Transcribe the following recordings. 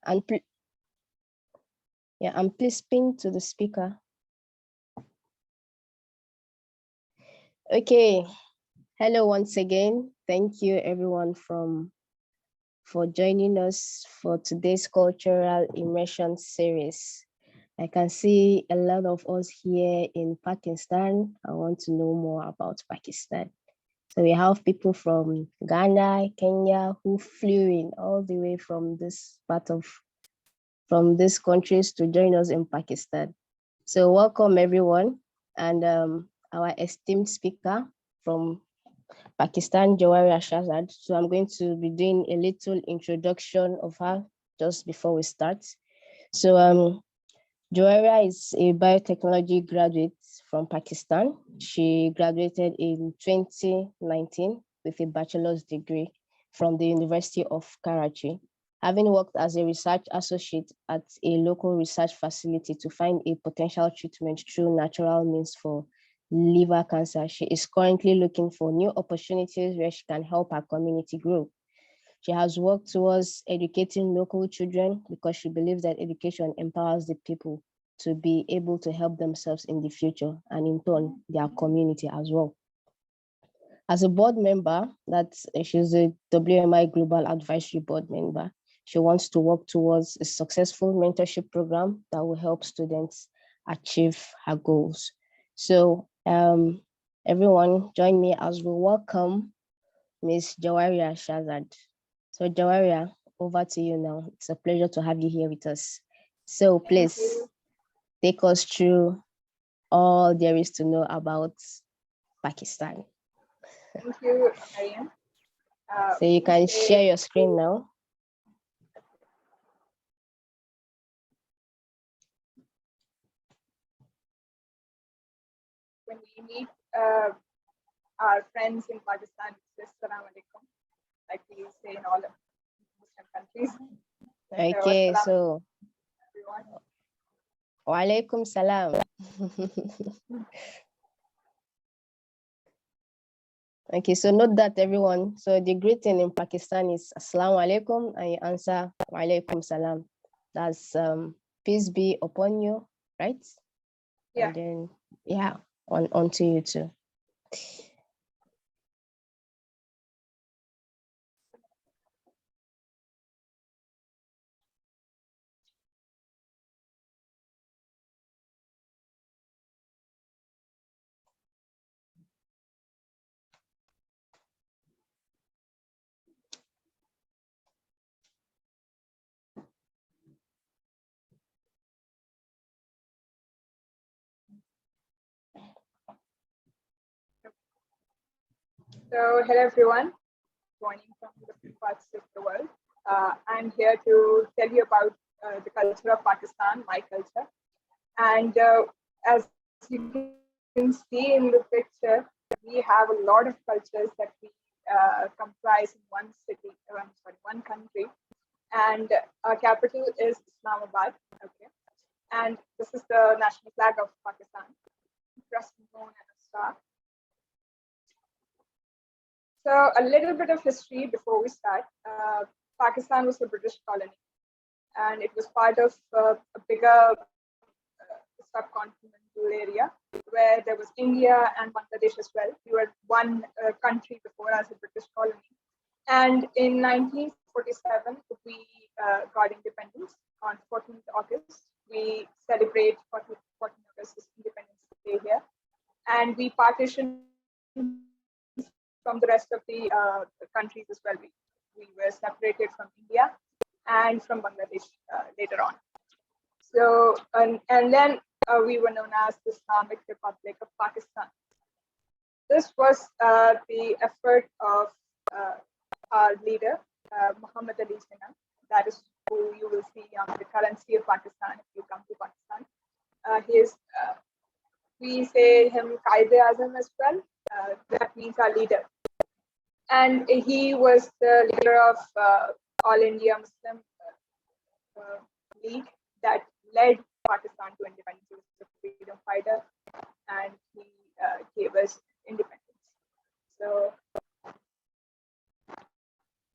And please speak to the speaker. Okay. Hello once again. Thank you everyone for joining us for today's Cultural Immersion Series. I can see a lot of us here in Pakistan. I want to know more about Pakistan. So we have people from Ghana, Kenya, who flew in all the way from these countries to join us in Pakistan. So welcome everyone. And our esteemed speaker from Pakistan, Jawaria Shahzad. So I'm going to be doing a little introduction of her just before we start. So Jawaria is a biotechnology graduate from Pakistan. She graduated in 2019 with a bachelor's degree from the University of Karachi, having worked as a research associate at a local research facility to find a potential treatment through natural means for liver cancer. She is currently looking for new opportunities where she can help her community grow. She has worked towards educating local children because she believes that education empowers the people to be able to help themselves in the future and in turn their community as well. As a board member, she's a WMI Global Advisory Board member. She wants to work towards a successful mentorship program that will help students achieve her goals. So everyone join me as we welcome Ms. Jawaria Shahzad. So Jawaria, over to you now. It's a pleasure to have you here with us. So please take us through all there is to know about Pakistan. Thank you, Mariam. So you can share your screen now. When we meet our friends in Pakistan, it's Assalamu alaikum, like we say in all of Muslim countries. Okay, so everyone. Wa alaikum salam. Okay, so note that everyone. So the greeting in Pakistan is Assalamu alaikum, and you answer Wa alaikum salam. That's peace be upon you, right? Yeah. And then on to you too. So hello everyone, joining from different parts of the world. I'm here to tell you about the culture of Pakistan, my culture. And as you can see in the picture, we have a lot of cultures that we comprise in one city, one country. And our capital is Islamabad. Okay. And this is the national flag of Pakistan, crescent moon and a star. So a little bit of history before we start. Pakistan was a British colony, and it was part of a bigger subcontinental area where there was India and Bangladesh as well. We were one country before as a British colony. And in 1947, we got independence on 14th August. We celebrate 14th August as Independence Day here. And we partitioned from the rest of the countries as well. We were separated from India and from Bangladesh later on. So, and then we were known as the Islamic Republic of Pakistan. This was the effort of our leader, Muhammad Ali Jinnah. That is who you will see on the currency of Pakistan if you come to Pakistan. We say him Qaid-e-Azam as well. That means our leader. And he was the leader of All India Muslim League that led Pakistan to independence. He was a freedom fighter, and he gave us independence. So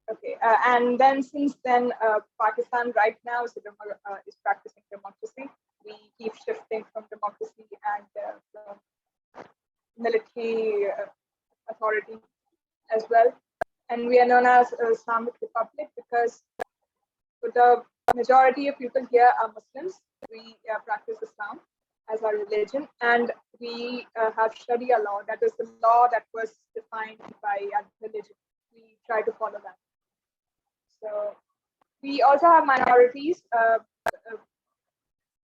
Okay, and then since then, Pakistan right now is practicing democracy. We keep shifting from democracy and from military authority as well. And we are known as Islamic Republic because the majority of people here are Muslims. We practice Islam as our religion, and we have Sharia law. That is the law that was defined by our religion. We try to follow that. So we also have minorities,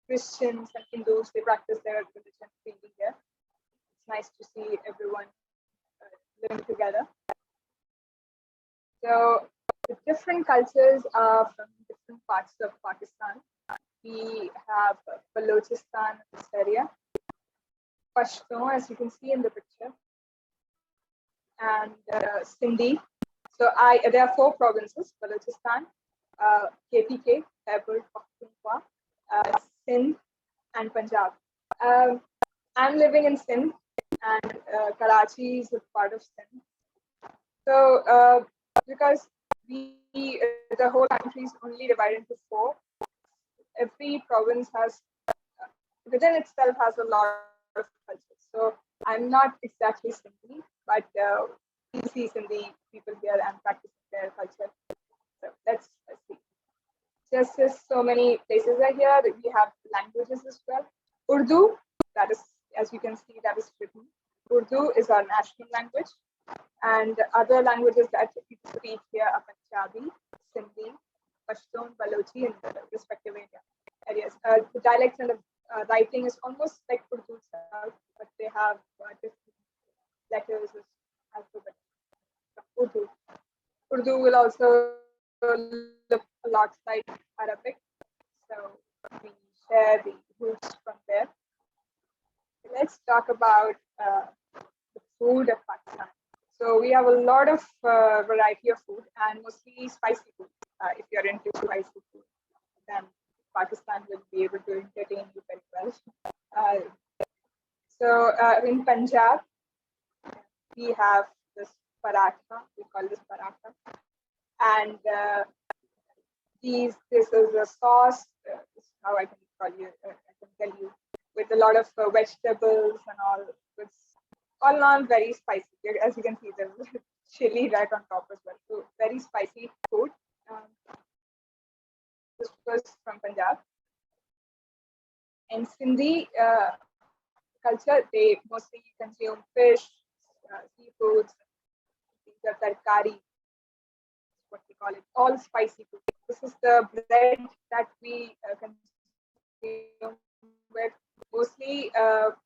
Christians and Hindus. They practice their religion freely here. It's nice to see everyone living together. So the different cultures are from different parts of Pakistan. We have Balochistan in this area, Pashtun, as you can see in the picture, and Sindhi. So there are 4 provinces: Balochistan, KPK, Khyber Pakhtunkhwa, Sindh, and Punjab. I'm living in Sindh, and Karachi is a part of Sindh. So because the whole country is only divided into 4, every province has within itself has a lot of cultures. So I'm not exactly Sindhi, but we see Sindhi people here and practicing their culture. So let's see. Just as so many places are here, we have languages as well. Urdu, that is, as you can see, that is written. Urdu is our national language. And other languages that people speak here are Punjabi, Sindhi, Pashtun, Balochi, in the respective areas. The dialects and the writing is almost like Urdu itself, but they have different letters as alphabet. Urdu. Urdu will also look a lot like Arabic, so we share the roots from there. Let's talk about the food of Pakistan. So we have a lot of variety of food and mostly spicy food. If you're into spicy food, then Pakistan will be able to entertain you very well. So in Punjab, we have this paratha. We call this paratha, and this is a sauce. This is how I can tell you, with a lot of vegetables and all. It's all not very spicy. As you can see, there's chili right on top as well. So very spicy food. This was from Punjab. In Sindhi culture, they mostly consume fish, seafoods. These are tarkari, what we call it, all spicy food. This is the bread that we consume with. Mostly, our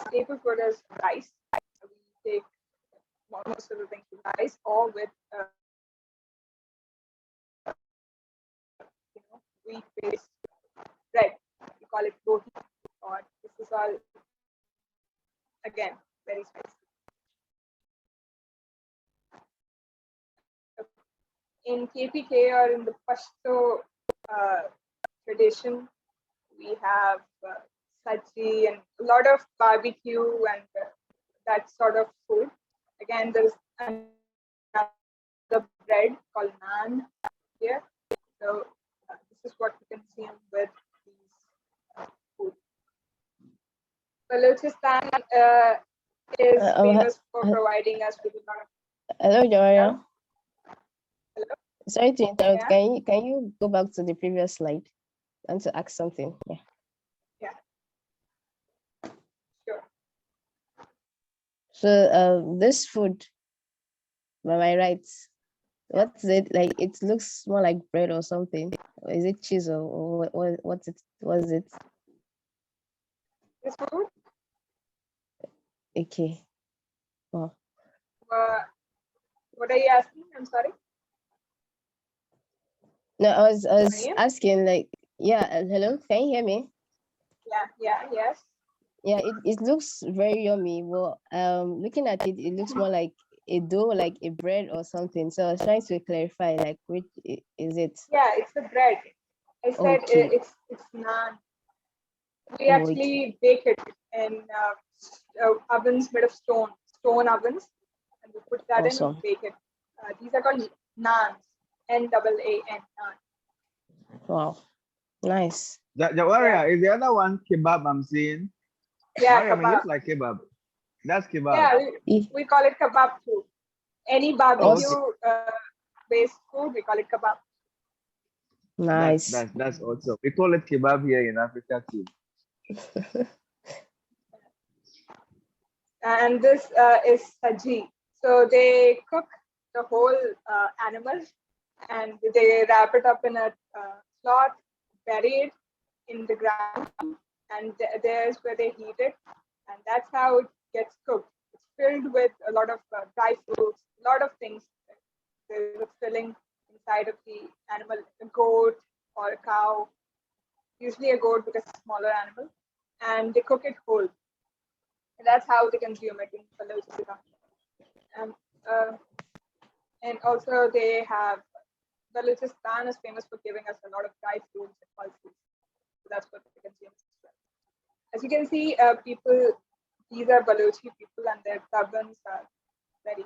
staple food is rice. We take most of the things with rice or with wheat-based bread. We call it roti. Or this is all again very spicy. In KPK or in the Pashto tradition, we have saji and a lot of barbecue and that sort of food. Again, there's another bread called naan here. So this is what we consume with these food. Balochistan is famous for providing us with a lot of. Hello, Jawaria. Hello? Sorry to interrupt. Yeah. Can you go back to the previous slide? I want to ask something. Yeah. Sure. So this food, by my rights, what is it like? It looks more like bread or something. Or is it cheese or what's it? Was it? This food? Okay. Oh. What are you asking? I'm sorry. No, I was asking like, yeah, hello, can you hear me? Yes. Yeah, it looks very yummy. Well, looking at it, it looks more like a dough, like a bread or something. So I was trying to clarify, like, which is it? Yeah, it's a bread. I said Okay. it's naan. We Oh, okay. actually bake it in ovens made of stone ovens, and we put that in and Awesome. bake it. These are called naans. Naan. Wow, nice. Jawaria, is the other one kebab I'm seeing? Yeah, Mariam, it kebab. looks like kebab. That's kebab. Yeah, Eh, we call it kebab too. Any Oh, barbecue okay. based food, we call it kebab. Nice. That's awesome. We call it kebab here in Africa too. And this is saji. So they cook the whole animal and they wrap it up in a cloth, bury it in the ground, and there's where they heat it, and that's how it gets cooked. It's filled with a lot of dry fruits, a lot of things. There's a filling inside of the animal, a goat or a cow, usually a goat because it's a smaller animal, and they cook it whole. And that's how they consume it in Balochistan. Um, uh, and also they have Balochistan is famous for giving us a lot of dry fruits and pulses. So that's what they consume as well. As you can see, these are Balochi people and their turbans are very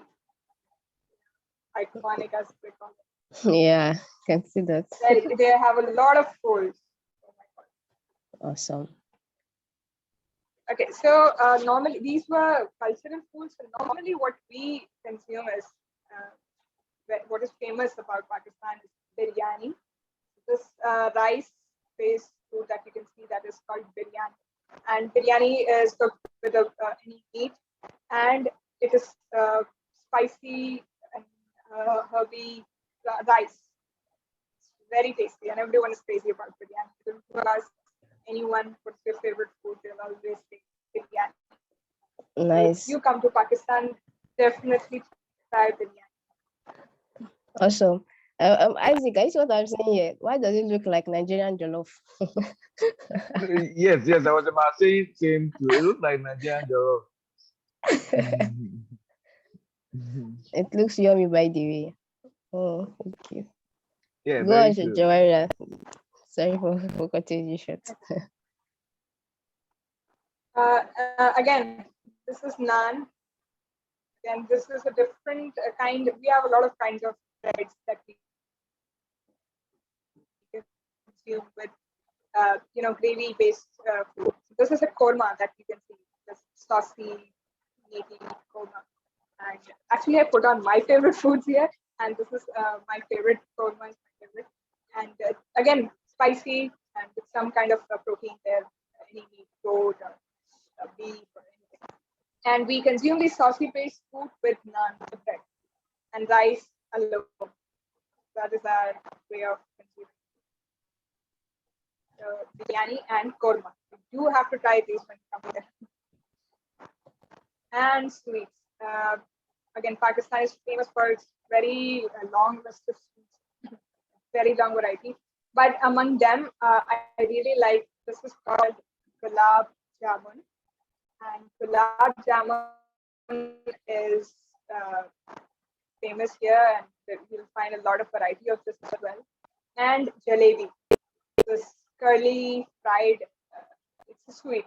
iconic as we call it. Yeah, can see that. They have a lot of folds. Oh my God. Awesome. Okay, so normally these were cultural foods. So normally what we consume is what is famous about Pakistan is biryani. This rice-based food that you can see that is called biryani, and biryani is cooked with any meat, and it is spicy and herby rice. It's very tasty, and everyone is crazy about biryani. If you ask anyone what's your favorite food, they'll always say biryani. So if Nice. you come to Pakistan, definitely try biryani. Awesome. Isaac, I see what I'm saying here. Why does it look like Nigerian jollof? Yes, I was about saying same too. It looks like Nigerian jollof. It looks yummy, by the way. Oh, okay. Yeah, Go on, very true. Jawaria. Sorry for cutting you short. Again, this is naan. Again, this is a different kind. We have a lot of kinds of breads that we consume with, gravy-based food. This is a korma that you can see. This saucy, meaty korma. And actually, I put on my favorite foods here, and this is my favorite korma. Is my favorite, and again, spicy and with some kind of protein there, any meat, goat or beef or anything. And we consume this saucy based food with naan, with bread, and rice alone. That is our way of consuming biryani and korma. You do have to try these when you come here. And sweets. Again, Pakistan is famous for its very long list of sweets, very long variety. But among them, I really like this is called gulab jamun, and gulab jamun is famous here, and you'll find a lot of variety of this as well. And jalebi, this curly fried, it's a sweet.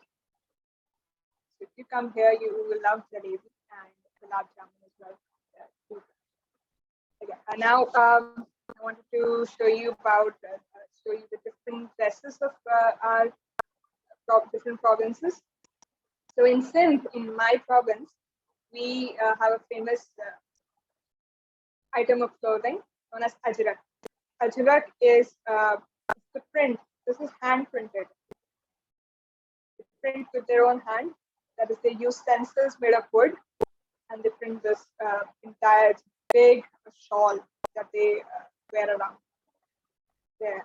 So if you come here, you will love jalebi and gulab jamun as well. Okay. And now I wanted to show you the different dresses of our different provinces. So in Sindh, in my province, we have a famous item of clothing known as ajrak. Ajrak is the print. This is hand printed. They print with their own hand. That is, they use stencils made of wood, and they print this entire big shawl that they wear around them,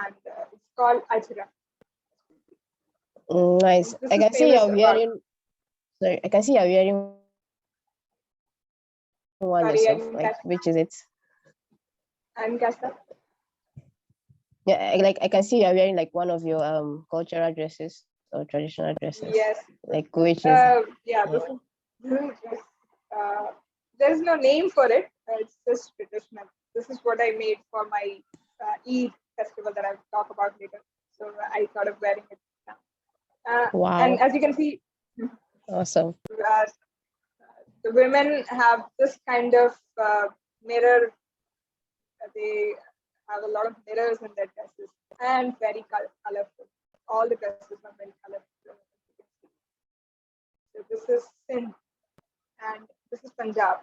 and it's called ajrak. Nice. This I is can see famous you're about. wearing. Sorry, I can see you're wearing one Sorry, I yourself. didn't Like, catch which is it? that. I didn't catch that. Yeah, like I can see you're wearing like one of your cultural dresses or traditional dresses. Yes. Like which is Yeah. yeah. This is just, there's no name for it. It's just traditional. This is what I made for my Eid festival that I'll talk about later. So I thought of wearing it now. Wow. And as you can see, Awesome. the women have this kind of mirror they have a lot of mirrors in their dresses and very colorful. All the dresses are very colorful. So this is Sindh and this is Punjab.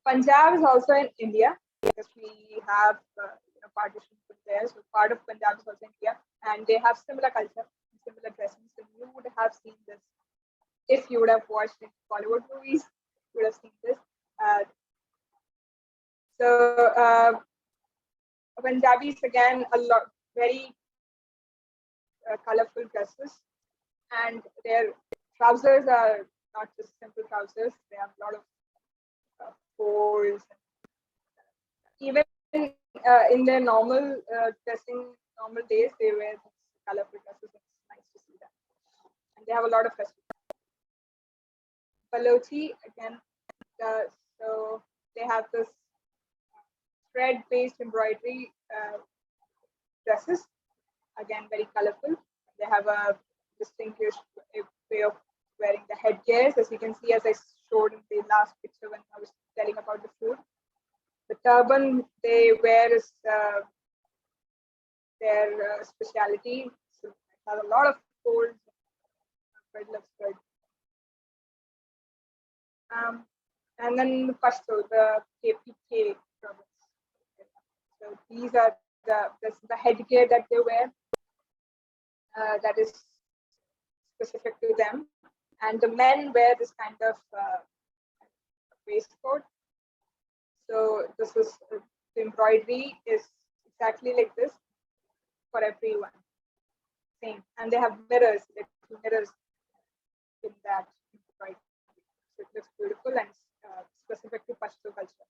Punjab is also in India because we have partition there. So part of Punjab is also India, and they have similar culture, similar dressing. So you would have seen this if you would have watched Bollywood movies. You would have seen this. So Punjabis again a lot very colorful dresses, and their trousers are not just simple trousers. They have a lot of folds. Even in their normal dressing, normal days, they wear these colorful dresses. It's nice to see that. And they have a lot of festivals. Balochi, again, so they have this thread-based embroidery dresses, again, very colorful. They have a distinguished way of wearing the headgears, as you can see, as I showed in the last picture when I was telling about the food. The turban they wear is their speciality. So it has a lot of folds. It looks good. And then the Pashto, the KPK province. So these are the headgear that they wear. That is specific to them. And the men wear this kind of waistcoat. So this is the embroidery is exactly like this for everyone. Same. And they have mirrors, little mirrors in that embroidery. So it looks beautiful and specific to Pashto culture.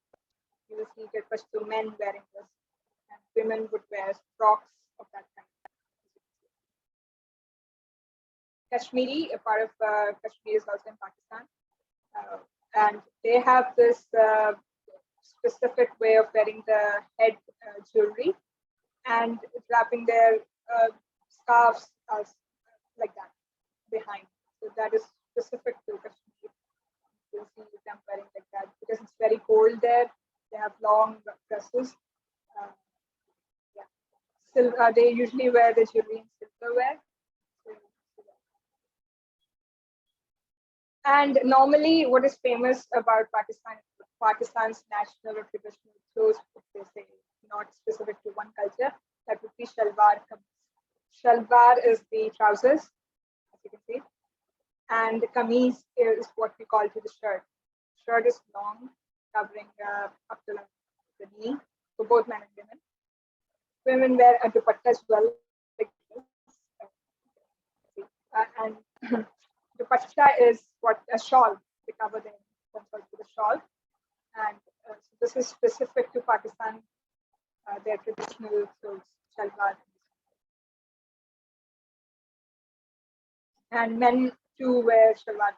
You will see that Pashto men wearing this, and women would wear frocks of that kind. Kashmiri, a part of Kashmir is also in Pakistan, and they have this specific way of wearing the head jewelry and wrapping their scarves as like that behind. So that is specific to Kashmir. You'll see them wearing like that because it's very cold there. They have long dresses. Yeah, they usually wear the jewelry in silverware. And normally, what is famous about Pakistan's national or traditional clothes, if they say not specific to one culture, that would be shalwar kameez. Shalwar is the trousers, as you can see, and the kameez is what we call to the shirt. Shirt is long, covering up to the knee for both men and women. Women wear a dupatta as well, like this. And dupatta is what a shawl. They cover themselves with a shawl, and so this is specific to Pakistan. Their traditional clothes, shalwar, and men too wear shalwar.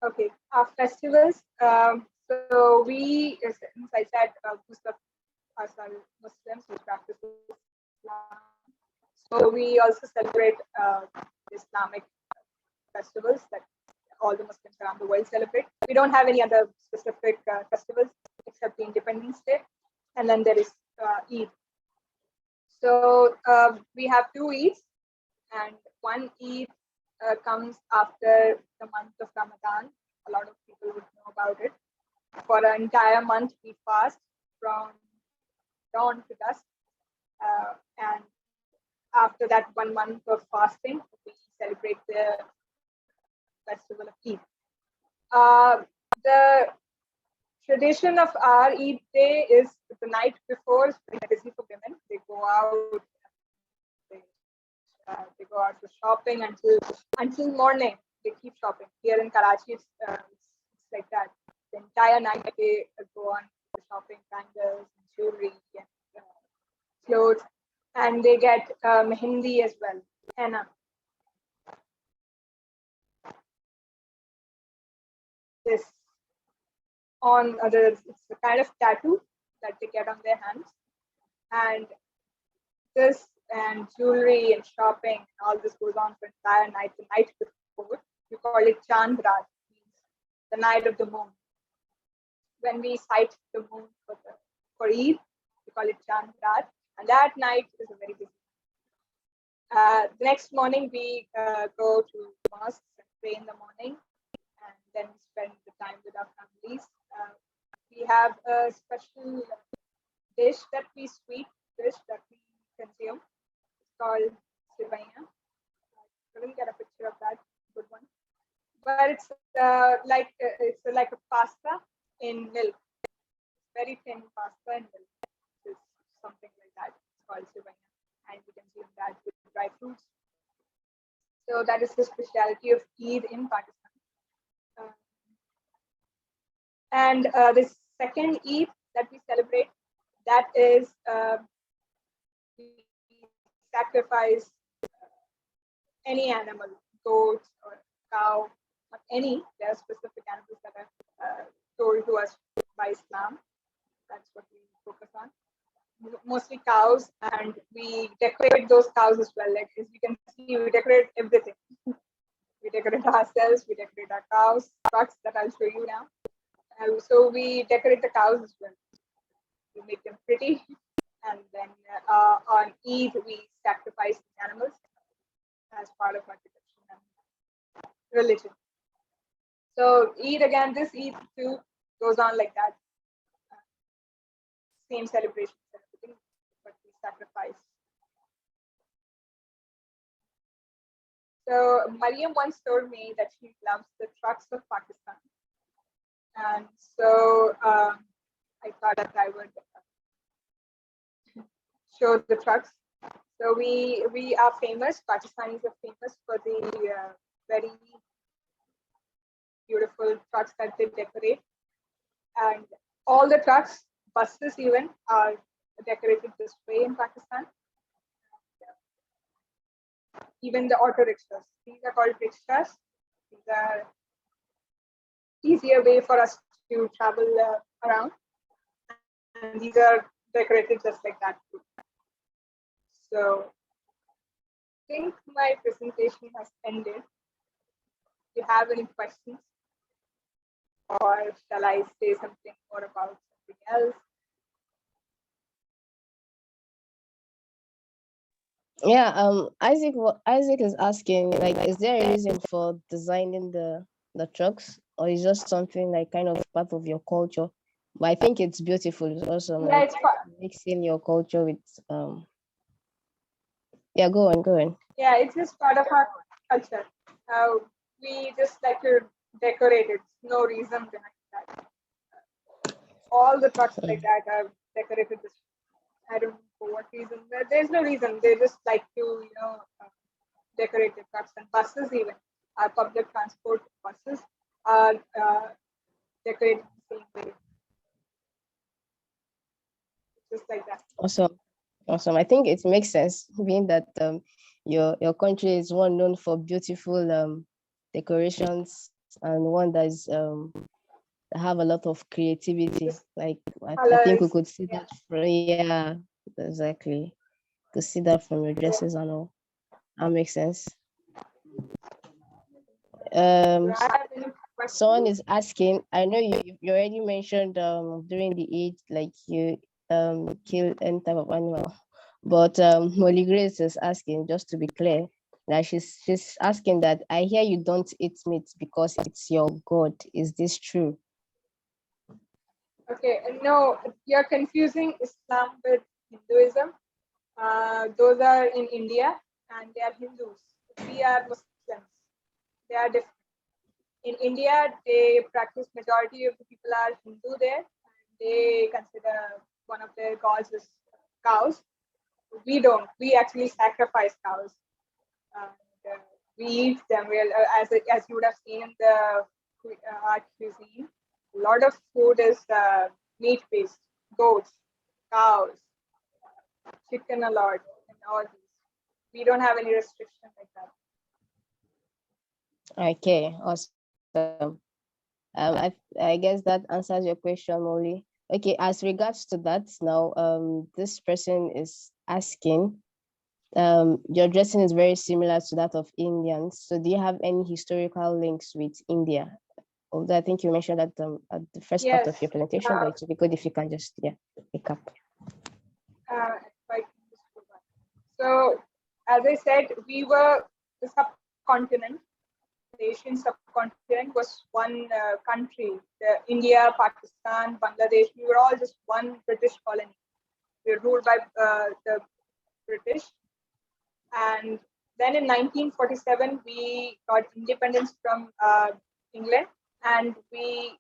Okay, our festivals. So we, as I said, most of us are Muslims who practice Islam. So we also celebrate Islamic festivals that all the Muslims around the world celebrate. We don't have any other specific festivals except the Independence Day, and then there is Eid. So we have two Eids, and one Eid comes after the month of Ramadan. A lot of people would know about it. For an entire month, we fast from dawn to dusk, and after that 1 month of fasting, we celebrate the festival of Eid. The tradition of our Eid day is the night before, especially for women. They go out, they go out for shopping until morning. They keep shopping. Here in Karachi, it's like that. The entire night they go on shopping, bangles, jewelry, and clothes, and they get mehendi as well, henna. This on others, it's a kind of tattoo that they get on their hands, and this and jewelry and shopping and all this goes on for entire night. The night before, we call it Chand Raat, means the night of the moon. when we sight the moon for Eid. We call it Chand Raat, and that night is a very busy. The next morning we go to mosques and pray in the morning, and then spend the time with our families. We have a special dish sweet dish that we consume. It's called sivaya. I couldn't get a picture of that good one, but it's like a pasta in milk, very thin pasta in milk. It's something like that. It's called sivaya, and we consume that with dry fruits. So that is the specialty of Eid in Pakistan. Uh, and the second Eid that we celebrate, that is we sacrifice any animal, goat or cow, or any. There are specific animals that are told to us by Islam. That's what we focus on. Mostly cows, and we decorate those cows as well. Like as you can see, we decorate everything. We decorate ourselves, we decorate our cows, trucks that I'll show you now. So we decorate the cows as well. We make them pretty, and then on Eid we sacrifice the animals as part of our tradition and religion. So Eid again, this Eid too goes on like that. Same celebrations and everything, but we sacrifice. So Mariam once told me that she loves the trucks of Pakistan, and so I thought that I would show the trucks. So we are famous. Pakistanis are famous for the very beautiful trucks that they decorate, and all the trucks, buses even, are decorated this way in Pakistan. Even the auto rickshaws. These are called rickshaws. These are easier way for us to travel around, and these are decorated just like that too. So I think my presentation has ended. Do you have any questions, or shall I say something more about something else? Yeah, Isaac is asking, like, is there a reason for designing the trucks, or is just something like kind of part of your culture? But I think it's beautiful. It's awesome, Yeah, like it's fun. mixing your culture with yeah, go on. Yeah, it's just part of our culture. We just like to decorate it. No reason behind that. All the trucks like that are decorated this. I don't know for what reason. There's no reason. They just like to, decorate the trucks and buses. Even our public transport buses are decorated the same way, just like that. Awesome. I think it makes sense, being that your country is one known for beautiful decorations, and one that is that have a lot of creativity. Like I think we Colors. could see Yeah. that from, yeah, exactly. Could see that from your dresses and all. That makes sense. Do I have any Someone questions? is asking, I know you already mentioned during the Eid, like you kill any type of animal, but Molly Grace is asking, just to be clear, that she's asking that I hear you don't eat meat because it's your god. Is this true? Okay, no, you're confusing Islam with Hinduism. Those are in India, and they are Hindus. We are Muslims. They are different. In India, they practice, majority of the people are Hindu there, and they consider one of their gods is cows. We don't. We actually sacrifice cows. And, we eat them. As you would have seen in the art cuisine, a lot of food is meat based, goats, cows, chicken a lot, and all these. We don't have any restriction like that. Okay, awesome. I guess that answers your question, Molly. Okay, as regards to that now, this person is asking, your dressing is very similar to that of Indians. So do you have any historical links with India? although I think you mentioned that at the first part of your Yes. presentation, but it would be good if you can just pick up. Like, so, as I said, we were the subcontinent. The Asian subcontinent was one country. India, Pakistan, Bangladesh. We were all just one British colony. We were ruled by the British, and then in 1947 we got independence from England, and we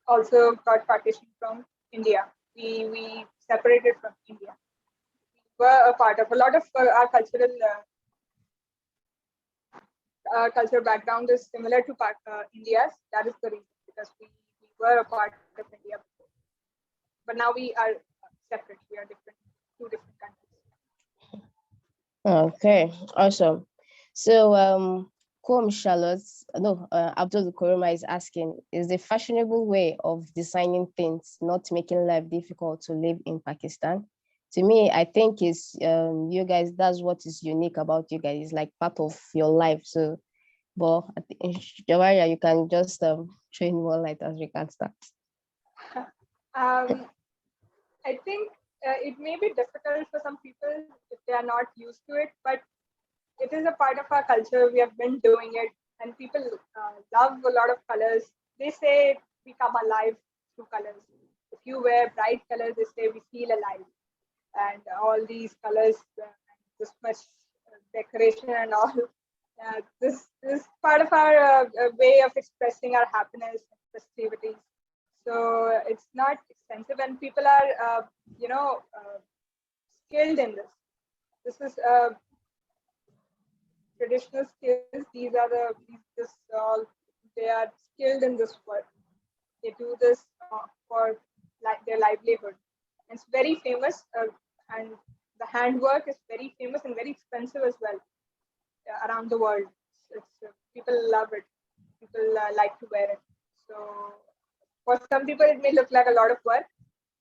also got partition from India. We separated from India. We were a part of a lot of our cultural background is similar to India's. That is the reason, because we were a part of India before. But now we are separate. We are different, two different countries. Okay, awesome. So, Abdul Kuruma is asking, is the fashionable way of designing things not making life difficult to live in Pakistan? To me, I think it's you guys, that's what is unique about you guys. It's like part of your life. So, but I think, Jawaria, you can just train more light as we can start. I think it may be difficult for some people if they are not used to it, but it is a part of our culture. We have been doing it, and people love a lot of colors. They say we come alive through colors. If you wear bright colors, they say we feel alive. And all these colors, this much decoration and all. This is part of our way of expressing our happiness and festivities. So it's not expensive, and people are, skilled in this. This is traditional skills. These are they are skilled in this work. They do this for their livelihood. It's very famous, and the handwork is very famous and very expensive as well around the world. People love it. People like to wear it. So for some people, it may look like a lot of work,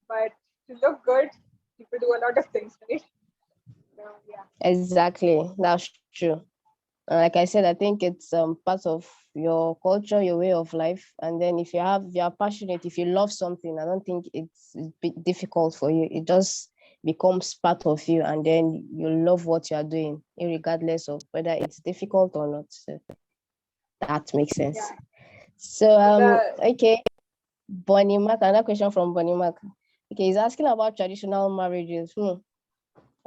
but to look good, people do a lot of things, right? So, yeah. Exactly, that's true. Like I said, I think it's part of your culture, your way of life. And then if you're passionate, if you love something, I don't think it's a bit difficult for you. It just becomes part of you, and then you love what you're doing, regardless of whether it's difficult or not. So that makes sense. Yeah. So okay, Bonnie Mac, another question from Bonnie Mac. Okay, he's asking about traditional marriages.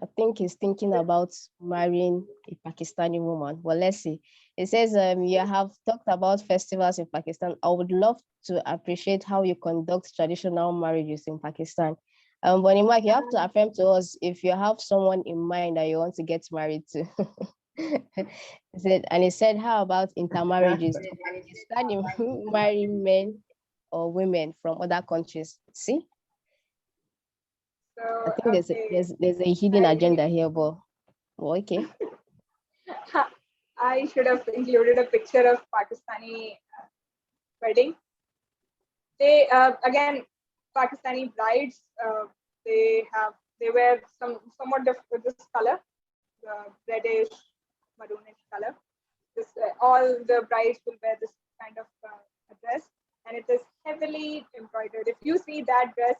I think he's thinking about marrying a Pakistani woman. Well, let's see. It says, you have talked about festivals in Pakistan. I would love to appreciate how you conduct traditional marriages in Pakistan. Bonnie Mark, you have to affirm to us if you have someone in mind that you want to get married to. He said, how about intermarriages? Do Pakistani marry men or women from other countries? See? So, I think there's a hidden agenda here, but okay. I should have included a picture of Pakistani wedding. They again, Pakistani brides. They wear somewhat this color, reddish, maroonish color. All the brides will wear this kind of dress, and it is heavily embroidered. If you see that dress,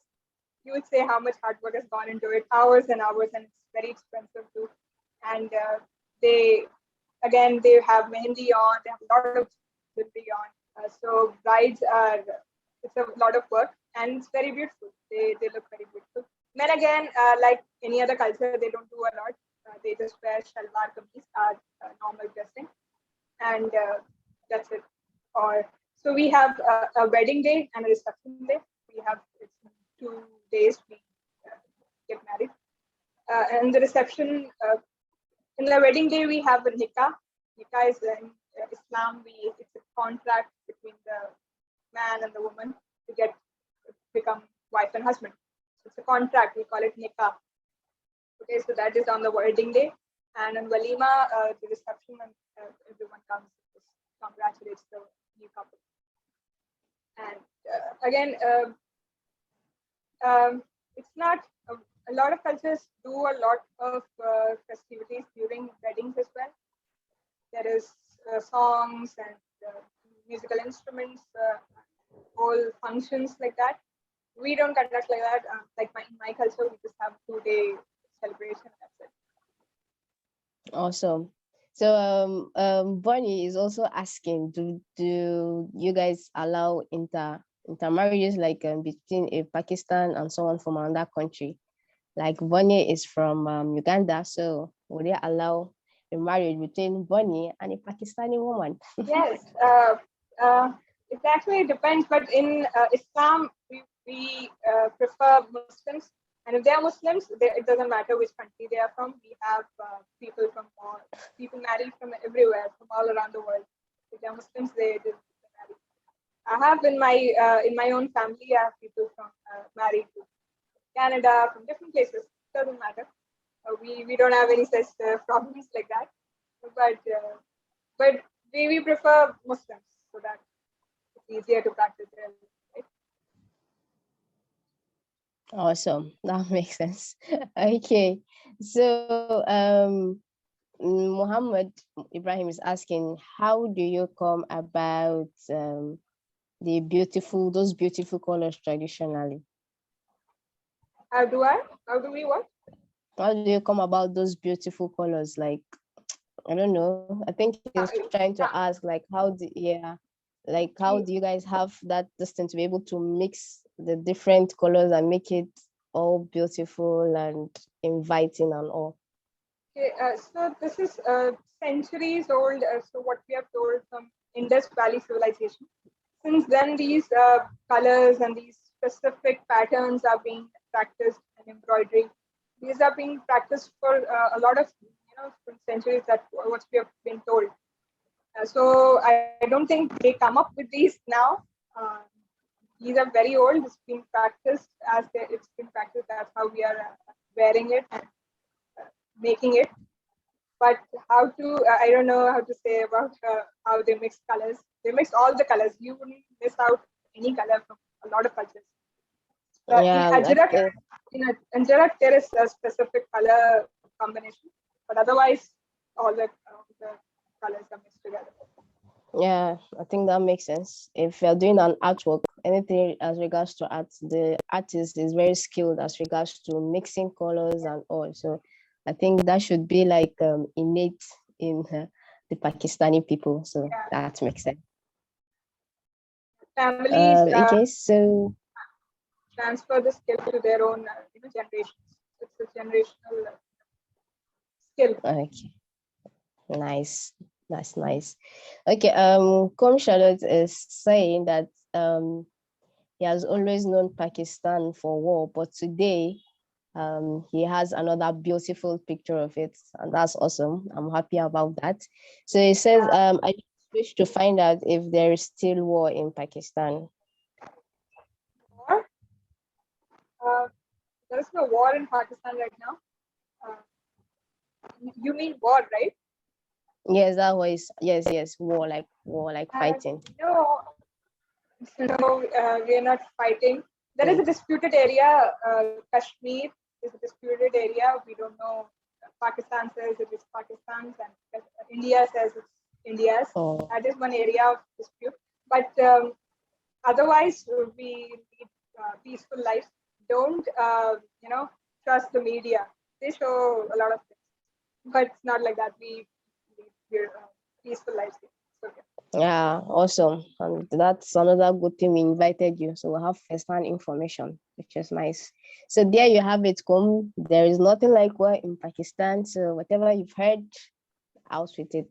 you would say how much hard work has gone into it, hours and hours, and it's very expensive too. And they have mehendi on, they have a lot of jewelry on. So brides it's a lot of work, and it's very beautiful. They look very beautiful. Men again, like any other culture, they don't do a lot. They just wear shalwar kameez as normal dressing, and that's it. Or so we have a wedding day and a reception day. We have 2 days we get married. And the reception, in the wedding day, we have a nikah. Nikah is in Islam. It's a contract between the man and the woman to become wife and husband. So it's a contract. We call it nikah. Okay, so that is on the wedding day. And on walima, the reception, and everyone comes, congratulates the new couple. And again, it's not a lot of cultures do a lot of festivities during weddings as well. There is songs and musical instruments, whole functions like that. We don't conduct like that. Like in my culture, we just have 2-day celebration. That's it. Awesome. So Bonnie is also asking, do you guys allow intermarriages like between a Pakistan and someone from another country? Like Bonnie is from Uganda, so would they allow a marriage between Bonnie and a Pakistani woman? Yes, it actually depends, but in Islam, we prefer Muslims, and if they are Muslims, it doesn't matter which country they are from. We have people married from everywhere, from all around the world. If they are Muslims, they marry. I have in my own family, I have people from married to Canada, from different places. It doesn't matter. We don't have any such problems like that, but we prefer Muslims so that it's easier to practice there. Right? Awesome. That makes sense. Okay. So Muhammad Ibrahim is asking, how do you come about those beautiful colors traditionally? How do we what? How do you come about those beautiful colors? Like, I don't know. I think he's trying to ask, like, how do you guys have that distance to be able to mix the different colors and make it all beautiful and inviting and all? Okay, so this is centuries old. So what we have told from Indus Valley civilization. Since then, these colors and these specific patterns are being practiced, and embroidery. These are being practiced for a lot of centuries. That what we have been told. So I don't think they come up with these now. Uh, these are very old. It's been practiced it's been practiced. That's how we are wearing it and making it. But I don't know how to say about how they mix colors. They mix all the colors. You wouldn't miss out any color from a lot of cultures. Yeah, In Ajrak, there is a specific color combination, but otherwise, all the colors are mixed together. yeah, I think that makes sense. If you're doing an artwork, anything as regards to art, the artist is very skilled as regards to mixing colors and all. So I think that should be like innate in the Pakistani people. So Yeah. that makes sense. Families Okay, so transfer the skill to their own generations. It's a generational skill. okay, nice. That's nice. Okay, Com Charlotte is saying that he has always known Pakistan for war, but today he has another beautiful picture of it, and that's awesome. I'm happy about that. So he says, I wish to find out if there is still war in Pakistan. War? There is no war in Pakistan right now. You mean war, right? Yes, that was yes, war like fighting. No, we are not fighting. There is a disputed area. Kashmir is a disputed area. We don't know. Pakistan says it is Pakistan's, and India says it's India's. Oh. That is one area of dispute. But otherwise, we lead peaceful lives. Don't trust the media. They show a lot of things, but it's not like that. We lead peaceful lives. Okay. Yeah, awesome. And that's another good thing we invited you. So we'll have first-hand information, which is nice. So there you have it, Kum. There is nothing like war in Pakistan. So whatever you've heard, out with it.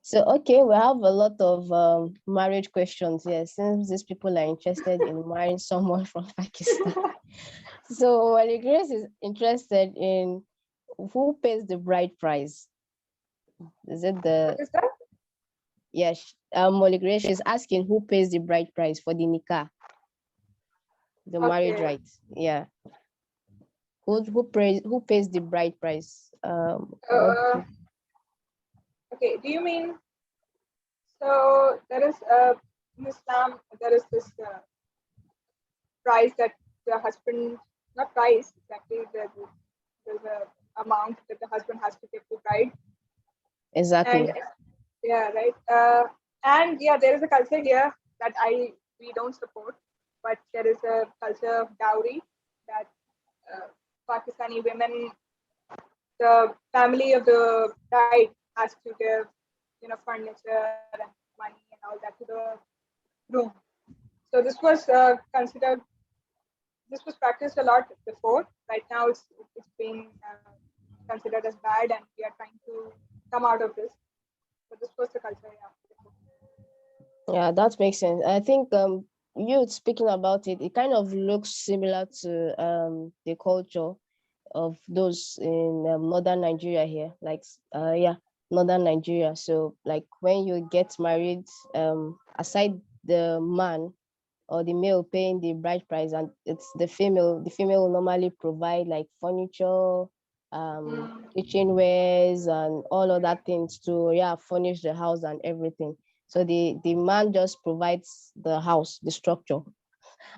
So okay, we have a lot of marriage questions here since these people are interested in marrying someone from Pakistan. So Wally Grace is interested in who pays the bride price. Is it What is that? Yes, Molly Grace is asking who pays the bride price for the nikah, the marriage Okay. rights. Yeah. Who pays the bride price? Okay. Do you mean so? There is in Islam there is this price that the husband, not price exactly. There's a amount that the husband has to give to bride. Exactly. And yeah, right. And yeah, there is a culture here that we don't support. but there is a culture of dowry that Pakistani women, the family of the bride has to give, furniture and money and all that to the groom. So this was practiced a lot before. Right now, it's being considered as bad, and we are trying to come out of this. So this was the culture, yeah. Yeah, that makes sense. I think you speaking about it, it kind of looks similar to the culture of those in northern Nigeria here, like northern Nigeria. So like when you get married, aside the man or the male paying the bride price, and it's the female will normally provide like furniture, kitchenwares and all other things to furnish the house and everything. So the man just provides the house, the structure,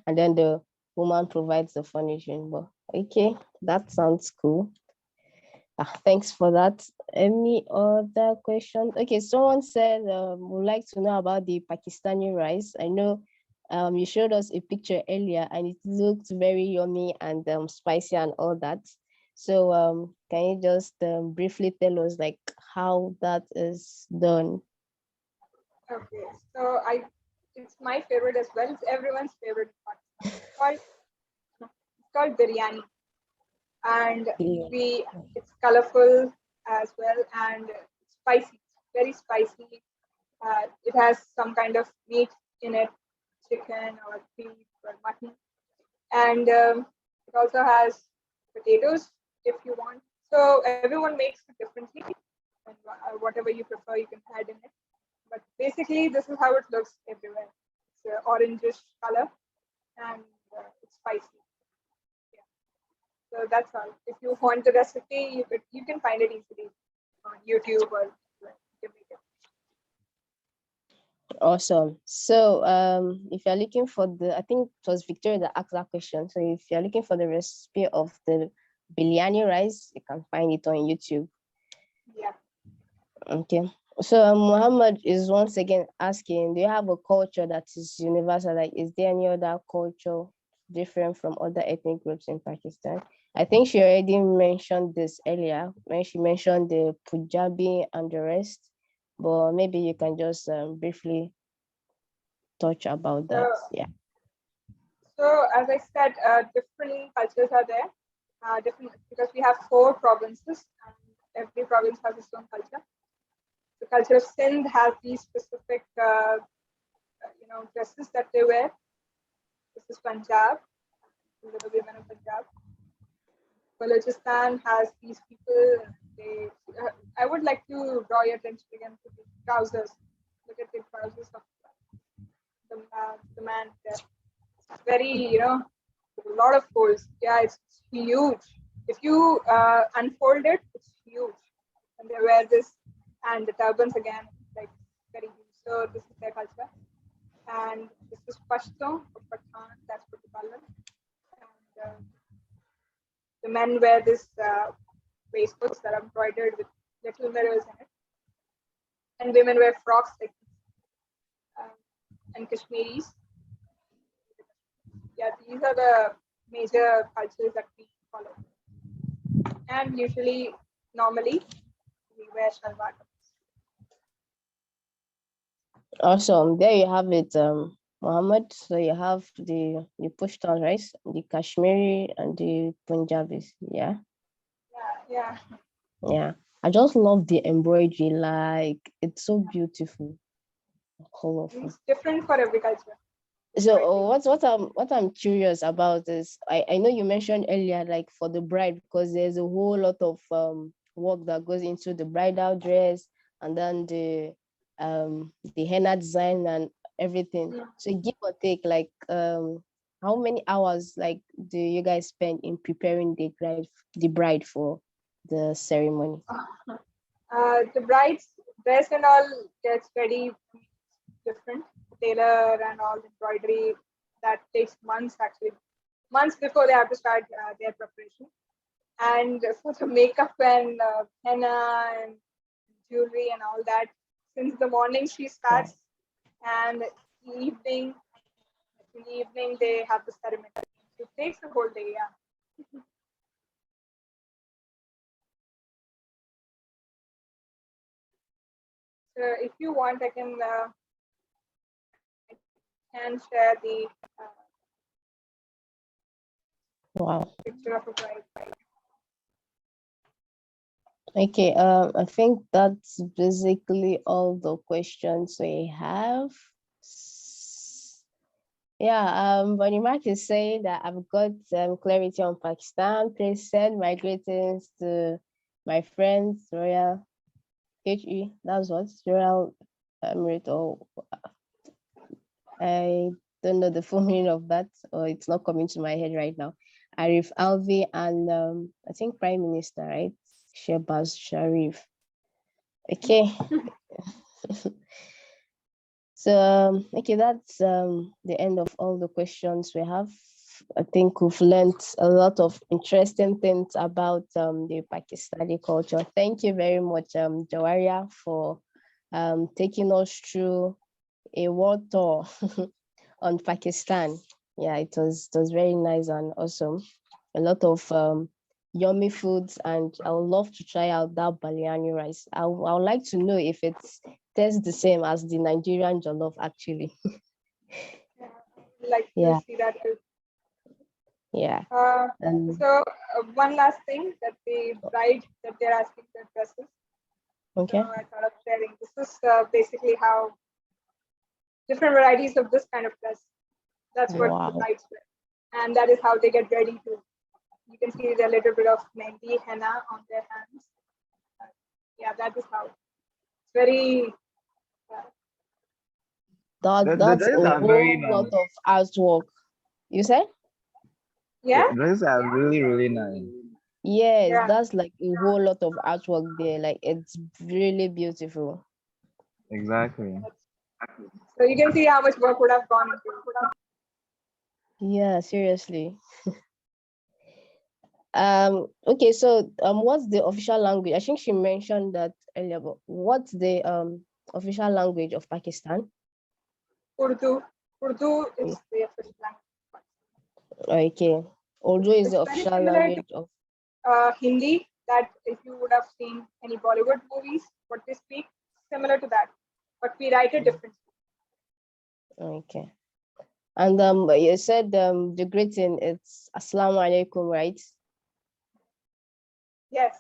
and then the woman provides the furnishing. But okay, that sounds cool. Thanks for that. Any other questions? Okay, someone said would like to know about the Pakistani rice. I know you showed us a picture earlier and it looked very yummy and spicy and all that. So can you just briefly tell us like how that is done? Okay, so it's my favorite as well. It's everyone's favorite in Pakistan. It's called biryani, and Yeah. it's colorful as well, and it's spicy. It's very spicy. It has some kind of meat in it, chicken or beef or mutton, and it also has potatoes if you want. So everyone makes it differently, and whatever you prefer, you can add in it. But basically, this is how it looks everywhere. It's orangish color, and it's spicy. Yeah. So that's all. If you want the recipe, you can find it easily on YouTube or you can make it. Awesome. So if you're looking for I think it was Victoria that asked that question. So if you're looking for the recipe of the biryani rice, you can find it on YouTube. Yeah. Okay. So Muhammad is once again asking, do you have a culture that is universal? Like, is there any other culture different from other ethnic groups in Pakistan? I think she already mentioned this earlier when she mentioned the Punjabi and the rest, but maybe you can just briefly touch about So that. Yeah. So as I said, different cultures are there. Different because we have 4 provinces, and every province has its own culture. The culture of Sindh has these specific, dresses that they wear. This is Punjab, the women of Punjab. Balochistan has these people. They, I would like to draw your attention again to the trousers. Look at the trousers of the man there. It's very, a lot of folds. Yeah, it's huge. If you unfold it, it's huge. And they wear this, and the turbans again, like very huge. So this is their culture. And this is Pashto or Pathan, that's what we call them. And the men wear this waistcoats that are embroidered with little mirrors in it. And women wear frocks like and Kashmiris. Yeah, these are the major cultures that we follow. And normally, we wear shalwar. Awesome. There you have it, Mohammed. So you have the Pashtuns, right? The Kashmiri and the Punjabis. Yeah. Yeah. Yeah. I just love the embroidery. Like it's so beautiful, colorful. It's different for every culture. So what I'm curious about is I know you mentioned earlier like for the bride because there's a whole lot of work that goes into the bridal dress and then the henna design and everything. Yeah. So give or take like how many hours like do you guys spend in preparing the bride for the ceremony? The bride's dress and all gets very different. Tailor and all embroidery that takes months actually, months before they have to start their preparation. And for the makeup and henna and jewelry and all that, since the morning she starts and evening in the evening they have the ceremony. It takes the whole day, yeah. So if you want, I can share the Wow. picture of a bride. Okay, I think that's basically all the questions we have. Yeah, Bonimark is saying that I've got clarity on Pakistan. Please send my greetings to my friends, Royal HE. That's what Royal Emirate, or I don't know the full meaning of that, or it's not coming to my head right now. Arif Alvi and I think Prime Minister, right? Shehbaz Sharif. Okay. So okay, that's the end of all the questions we have. I think we've learned a lot of interesting things about the Pakistani culture. Thank you very much, Jawaria, for taking us through a world tour on Pakistan. Yeah, it was very nice and awesome. A lot of yummy foods, and I would love to try out that biryani rice. I would like to know if it tastes the same as the Nigerian jollof, actually. Like Yeah. to see that too. Yeah. So one last thing, that the bride that they're asking for dresses. Okay. So I thought of sharing. This is basically how different varieties of this kind of dress. That's what the brides wear, and that is how they get ready to. You can see a little bit of mehndi henna on their hands. Yeah, that is how. It's very. That's a whole lot of artwork. You say? Yeah. Those are really, really nice. Yes, Yeah. that's like a whole lot of artwork there. Like, it's really beautiful. Exactly. So you can see how much work would have gone into it. Yeah, seriously. Okay, so what's the official language? I think she mentioned that earlier, but what's the official language of Pakistan? Urdu. Urdu is the official language. Okay. Urdu is the It's very official similar language of to Hindi, that if you would have seen any Bollywood movies, what they speak, similar to that, but we write it differently. Okay. And you said the greeting, it's Assalamu alaikum, right? Yes.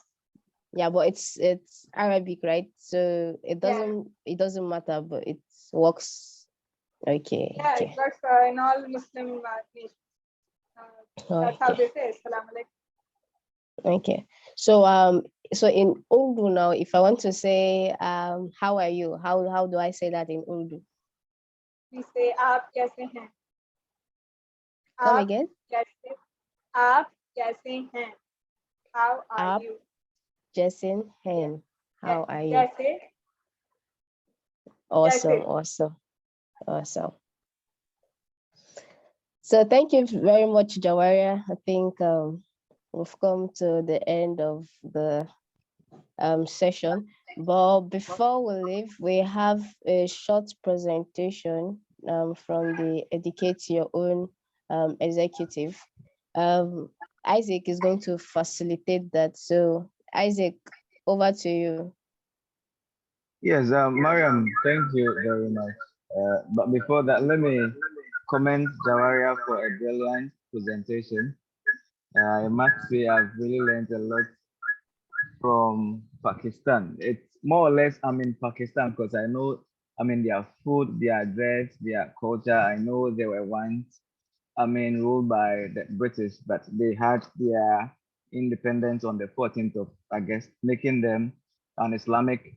Yeah, but it's Arabic, right? So it doesn't matter, but it works. Okay. Yeah, Okay. it works in all Muslim nations. That's how they say Assalamu alaikum. Okay. So so in Urdu now, if I want to say how are you? How do I say that in Urdu? We say aap kaise hain? Come again? Aap kaise hain? How are you? Jason Hen. How are you? Kaise? Awesome, awesome, awesome. So thank you very much, Jawaria. I think we've come to the end of the session. But before we leave, we have a short presentation from the Educate Your Own executive. Isaac is going to facilitate that. So Isaac, over to you. Yes, Mariam, thank you very much. But before that, let me commend Jawaria for a brilliant presentation. I must say I've really learned a lot from Pakistan. It's more or less I'm in Pakistan because I know their food, their dress, their culture. I know they were once ruled by the British, but they had their independence on the 14th of August, making them an Islamic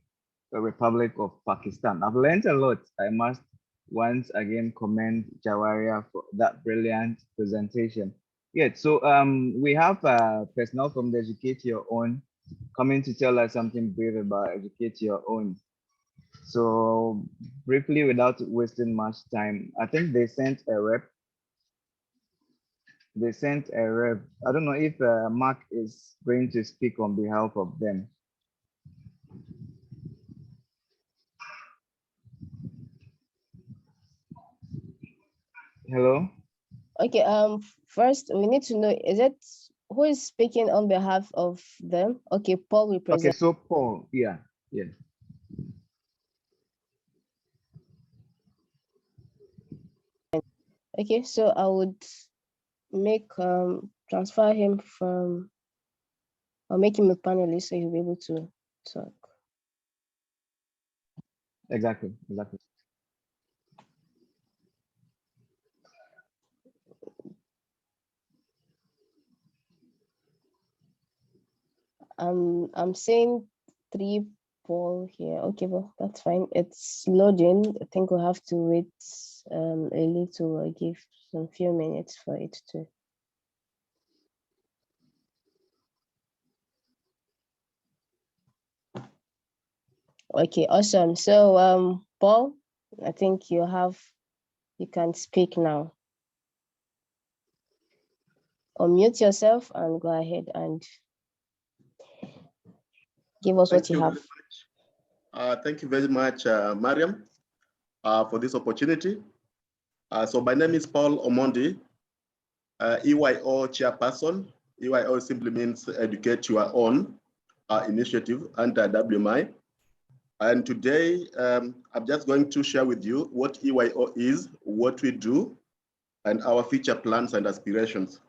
Republic of Pakistan. I've learned a lot. I must once again commend Jawaria for that brilliant presentation. Yeah, so we have personnel from the Educate Your Own coming to tell us something brief about Educate Your Own. So briefly, without wasting much time, I think they sent a rep. I don't know if Mark is going to speak on behalf of them. Hello? Okay, first we need to know, is it who is speaking on behalf of them? Okay, Paul will Okay, present. so Paul, yeah, yeah. Okay, so I would make transfer him from, or make him a panelist so he'll be able to talk. Exactly, exactly. I'm saying 3 Paul here. Okay, well, that's fine. It's loading. I think we'll have to wait a little, give some few minutes for it to. Okay, awesome. So Paul, I think you can speak now. Unmute yourself and go ahead and give us what Thank you you have. very much. Thank you very much, Mariam, for this opportunity. So my name is Paul Omondi, EYO chairperson. EYO simply means Educate Your Own initiative under WMI. And today, I'm just going to share with you what EYO is, what we do, and our future plans and aspirations.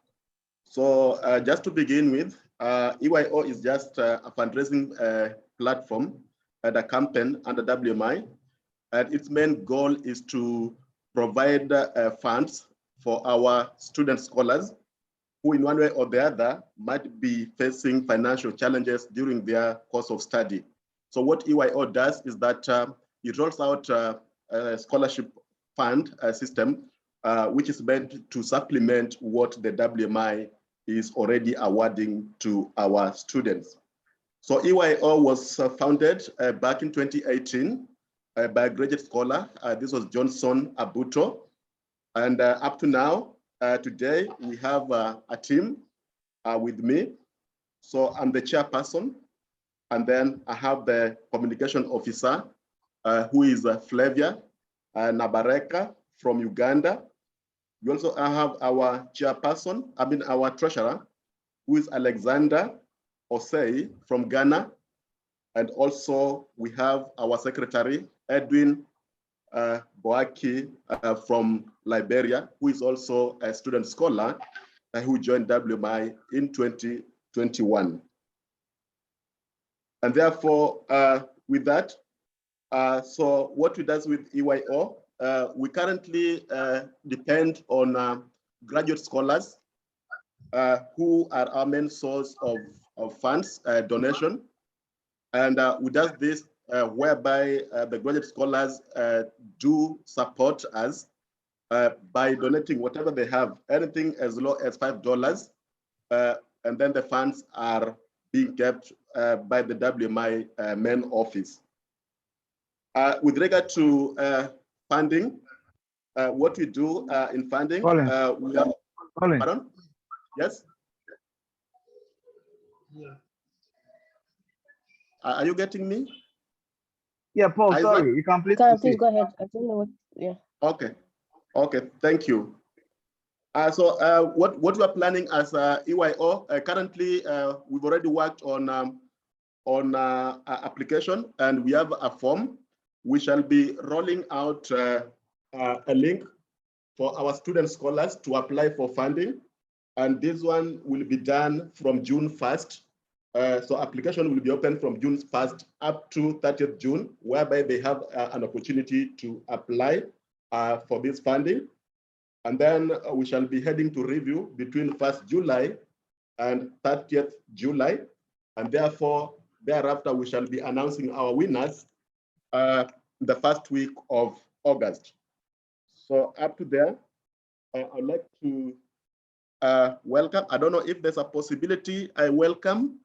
So just to begin with, EYO is just a fundraising platform and a campaign under WMI. And its main goal is to provide funds for our student scholars who in one way or the other might be facing financial challenges during their course of study. So what EYO does is that it rolls out a scholarship fund system, which is meant to supplement what the WMI is already awarding to our students. So EYO was founded back in 2018 by a graduate scholar. This was Johnson Abuto. And up to now, today, we have a team with me. So I'm the chairperson. And then I have the communication officer, who is Flavia Nabareka from Uganda. We also have our chairperson, our treasurer, who is Alexander Osei from Ghana. And also we have our secretary, Edwin Boaki from Liberia, who is also a student scholar who joined WMI in 2021. And therefore, with that, so what we do with EYO, we currently depend on graduate scholars who are our main source of funds, donation. And we do this whereby the graduate scholars do support us by donating whatever they have, anything as low as $5, and then the funds are being kept by the WMI main office. With regard to funding, what we do in funding, Colin. we have, Colin. pardon? Yes? Are you getting me? Yeah, Paul, Isaac? sorry, you can please Please proceed. go ahead. I don't know what, yeah. Okay, thank you. So what we are planning as EYO, currently we've already worked on application, and we have a form. We shall be rolling out a link for our student scholars to apply for funding. And this one will be done from June 1st. So application will be open from June 1st up to 30th June, whereby they have an opportunity to apply for this funding. And then we shall be heading to review between 1st July and 30th July. And therefore, thereafter, we shall be announcing our winners the first week of August. So up to there, I'd like to welcome, I don't know if there's a possibility, I welcome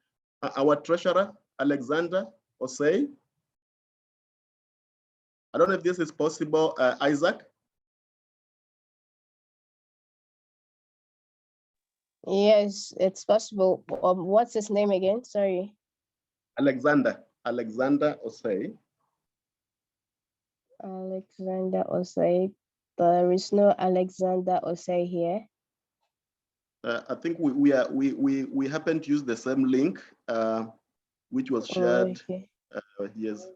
our treasurer, Alexander Osei. I don't know if this is possible, Isaac. Yes, it's possible. What's his name again? Sorry. Alexander Osei. Alexander Osei. There is no Alexander Osei here. I think we happen to use the same link, which was shared. Okay. Yes.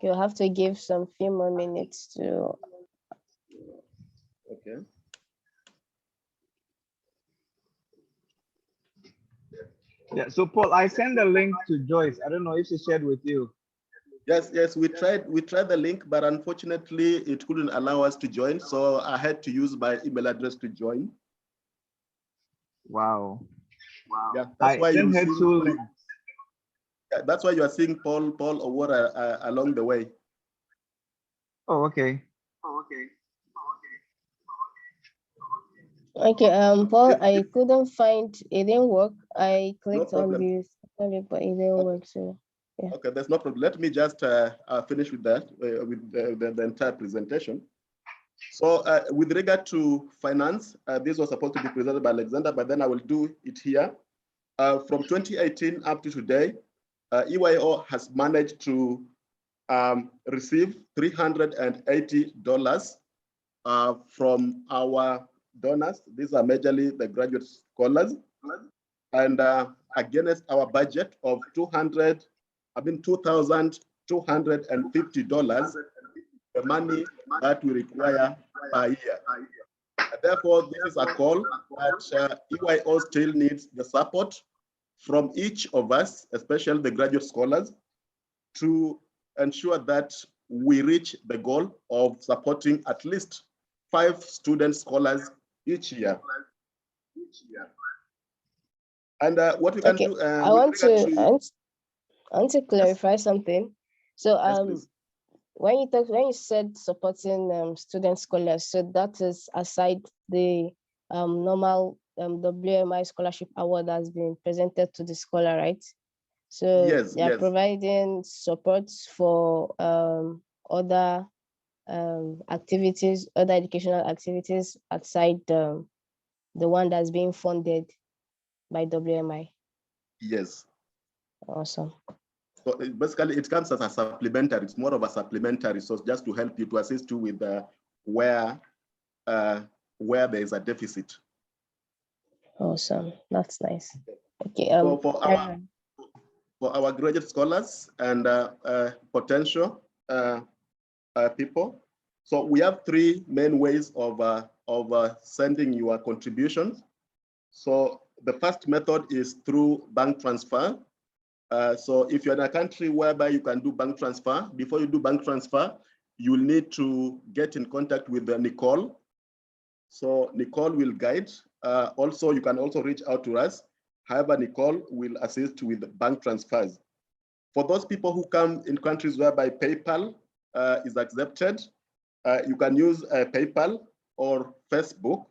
You'll have to give some few more minutes to. Okay. Yeah, so Paul, I sent the link to Joyce. I don't know if she shared with you. Yes, we tried the link, but unfortunately it couldn't allow us to join. So I had to use my email address to join. Wow. Yeah, that's why sent her 2 links. That's why you are seeing Paul Owora along the way. Oh, okay. Okay, Paul, I couldn't find, it didn't work. I clicked on problem. this, but it didn't work. So yeah. Okay, there's no problem. Let me just finish with that, with the entire presentation. So with regard to finance, this was supposed to be presented by Alexander, but then I will do it here. From 2018 up to today, EYO has managed to receive $380 from our donors. These are majorly the graduate scholars. And against our budget of $2,250, the money that we require per year. Therefore, this is a call that EYO still needs the support from each of us, especially the graduate scholars, to ensure that we reach the goal of supporting at least 5 student scholars each year. And what we can do, I want to clarify something. So yes, when you said supporting student scholars, so that is aside the normal WMI scholarship award that's been presented to the scholar, right? So yes, they are yes. providing support for other activities, other educational activities outside the one that's being funded by WMI. Yes. Awesome. So basically, it comes as a supplementary. It's more of a supplementary, so just to help you, to assist you with where there is a deficit. Awesome. That's nice. Okay. So for our graduate scholars and potential people, so we have 3 main ways of sending your contributions. So the first method is through bank transfer. So if you're in a country whereby you can do bank transfer, before you do bank transfer, you'll need to get in contact with Nicole. So Nicole will guide. Also, you can also reach out to us. However, Nicole will assist with bank transfers. For those people who come in countries whereby PayPal is accepted, you can use PayPal or Facebook.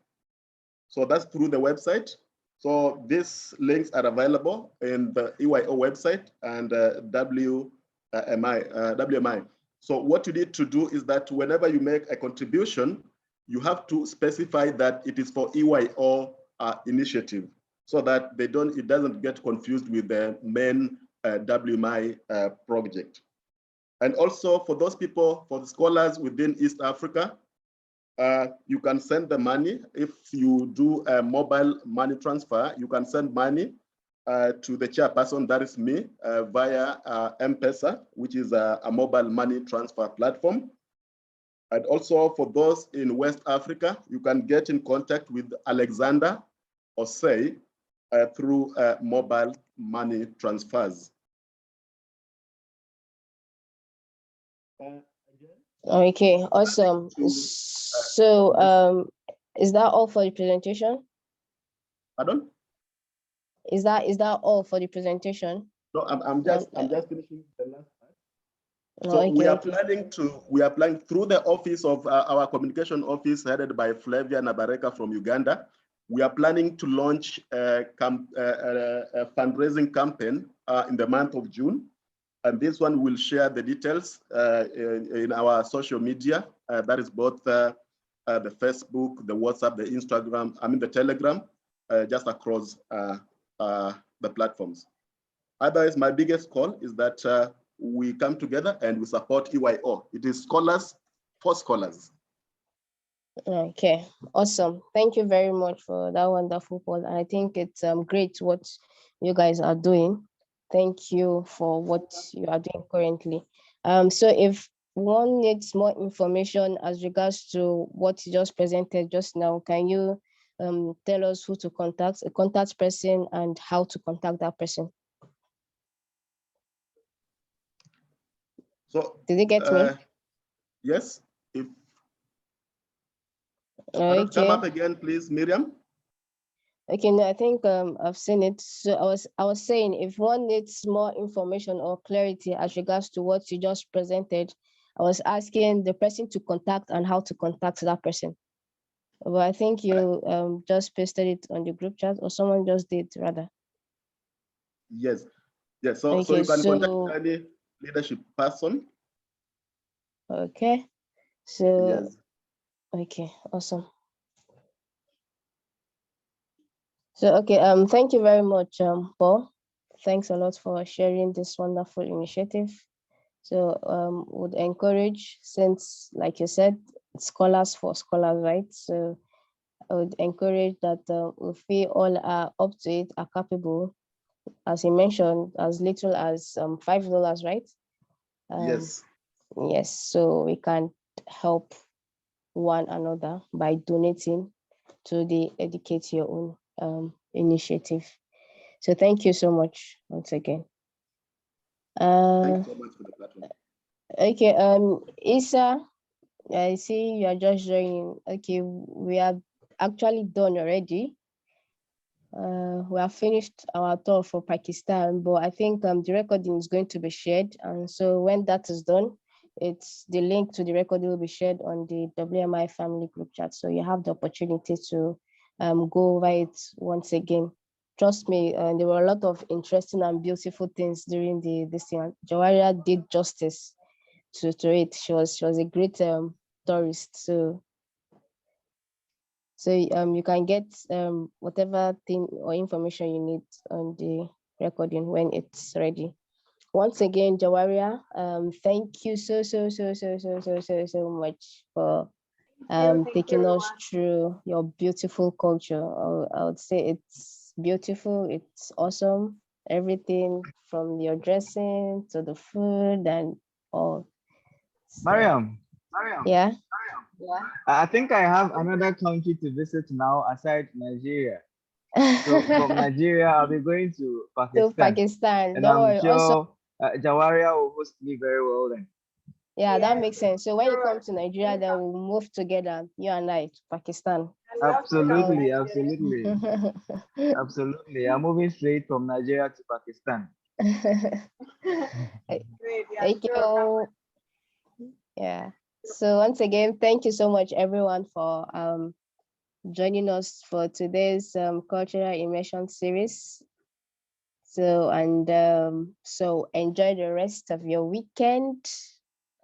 So that's through the website. So these links are available in the EYO website and WMI. So what you need to do is that whenever you make a contribution, you have to specify that it is for EYO initiative, so that it doesn't get confused with the main WMI project. And also for those people, for the scholars within East Africa, you can send the money. If you do a mobile money transfer, you can send money to the chairperson, that is me, via M-Pesa, which is a mobile money transfer platform. And also for those in West Africa, you can get in contact with Alexander Osei through mobile money transfers. Okay, awesome. So is that all for the presentation? Pardon? Is that all for the presentation? No, I'm just finishing the last part. So okay, we are planning through the office of our communication office headed by Flavia Nabareka from Uganda. We are planning to launch a fundraising campaign in the month of June. And this one will share the details in our social media. That is both the Facebook, the WhatsApp, the Instagram, the Telegram. just across the platforms. Otherwise, my biggest call is that we come together and we support EYO. It is scholars for scholars. Okay, awesome. Thank you very much for that wonderful poll. I think it's great what you guys are doing. Thank you for what you are doing currently. So if one needs more information as regards to what you just presented just now, can you tell us who to contact, a contact person, and how to contact that person? So did you get me? Yes. If Okay. come up again, please, Miriam. Okay, no, I think I've seen it. So I was saying, if one needs more information or clarity as regards to what you just presented, I was asking the person to contact and how to contact that person. But I think you just pasted it on the group chat, or someone just did rather. Yes. Yes. So Okay, you can contact any leadership person. Okay. So Yes. okay, awesome. So okay, thank you very much, Paul. Thanks a lot for sharing this wonderful initiative. So would encourage, since like you said, scholars for scholars, right? So I would encourage that if we all are up to it, are capable, as you mentioned, as little as $5, right? Yes. Yes, so we can help one another by donating to the Educate Your Own initiative. So thank you so much once again. Thank you so much for the platform. Okay, Isa, I see you are just joining. Okay, we are actually done already. We have finished our tour for Pakistan, but I think the recording is going to be shared. And so when that is done, it's the link to the recording will be shared on the WMI family group chat. So you have the opportunity to go over it once again. Trust me, there were a lot of interesting and beautiful things during this thing. Jawaria did justice to it. She was a great tourist. So you can get whatever thing or information you need on the recording when it's ready. Once again, Jawaria, thank you so much for taking us through your beautiful culture. I would say it's beautiful, it's awesome. Everything from your dressing to the food and all. So, Mariam, yeah. I think I have another country to visit now aside Nigeria. So from Nigeria, I'll be going to Pakistan. To Pakistan, And don't I'm worry. sure Also, Jawaria will host me very well then. yeah, that makes sense. So when you come to Nigeria, then we'll move together, you and I, to Pakistan. Absolutely. Absolutely. I'm moving straight from Nigeria to Pakistan. Great, yeah, Thank you. Yeah. So once again, thank you so much, everyone, for joining us for today's Cultural Immersion Series. So so enjoy the rest of your weekend,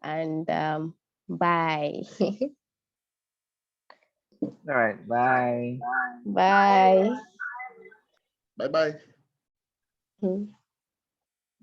and bye. All right. Bye. Bye. Bye-bye. Hmm.